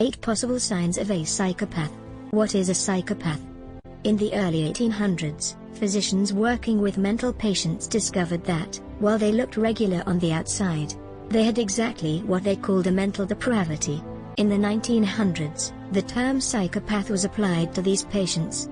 8 Possible Signs of a Psychopath. What is a psychopath? In the early 1800s, physicians working with mental patients discovered that, while they looked regular on the outside, they had exactly what they called a mental depravity. In the 1900s, the term psychopath was applied to these patients.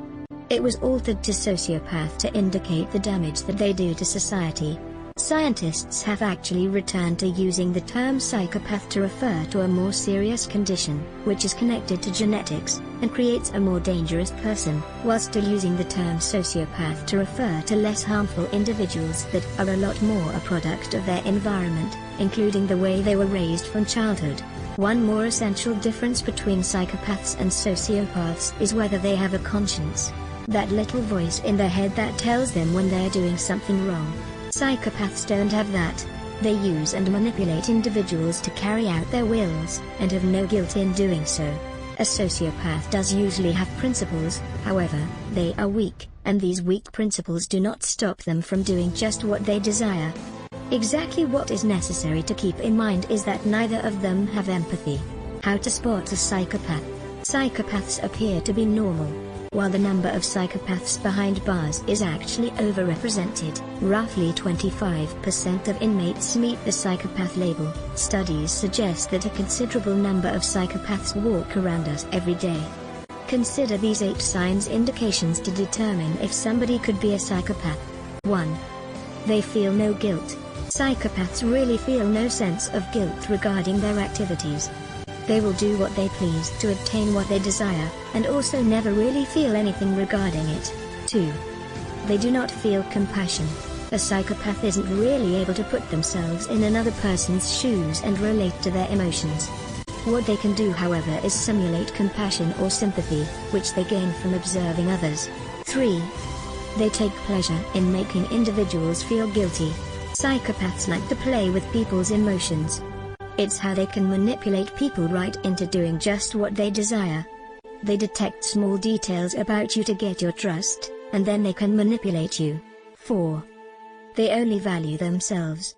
It was altered to sociopath to indicate the damage that they do to society. Scientists have actually returned to using the term psychopath to refer to a more serious condition, which is connected to genetics, and creates a more dangerous person, while still using the term sociopath to refer to less harmful individuals that are a lot more a product of their environment, including the way they were raised from childhood. One more essential difference between psychopaths and sociopaths is whether they have a conscience. That little voice in their head that tells them when they're doing something wrong. Psychopaths don't have that. They use and manipulate individuals to carry out their wills, and have no guilt in doing so. A sociopath does usually have principles, however, they are weak, and these weak principles do not stop them from doing just what they desire. Exactly what is necessary to keep in mind is that neither of them have empathy. How to spot a psychopath. Psychopaths appear to be normal, while the number of psychopaths behind bars is actually overrepresented. Roughly 25% of inmates meet the psychopath label. Studies suggest that a considerable number of psychopaths walk around us every day. Consider these 8 signs indications to determine if somebody could be a psychopath. 1. They feel no guilt. Psychopaths really feel no sense of guilt regarding their activities. They will do what they please to obtain what they desire, and also never really feel anything regarding it. 2. They do not feel compassion. A psychopath isn't really able to put themselves in another person's shoes and relate to their emotions. What they can do, however, is simulate compassion or sympathy, which they gain from observing others. 3. They take pleasure in making individuals feel guilty. Psychopaths like to play with people's emotions. It's how they can manipulate people right into doing just what they desire. They detect small details about you to get your trust, and then they can manipulate you. 4. They only value themselves.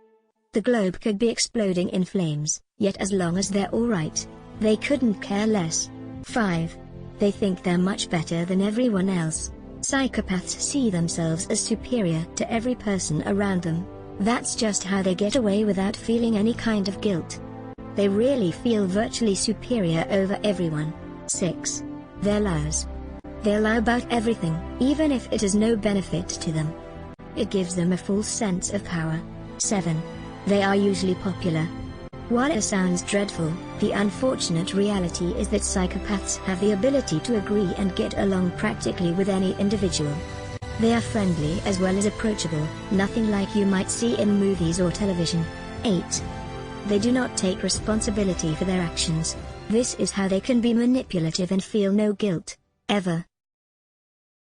The globe could be exploding in flames, yet as long as they're alright, they couldn't care less. 5. They think they're much better than everyone else. Psychopaths see themselves as superior to every person around them. That's just how they get away without feeling any kind of guilt. They really feel virtually superior over everyone. 6. They're liars. They lie about everything, even if it is no benefit to them. It gives them a false sense of power. 7. They are usually popular. While it sounds dreadful, the unfortunate reality is that psychopaths have the ability to agree and get along practically with any individual. They are friendly as well as approachable, nothing like you might see in movies or television. 8. They do not take responsibility for their actions. This is how they can be manipulative and feel no guilt, ever.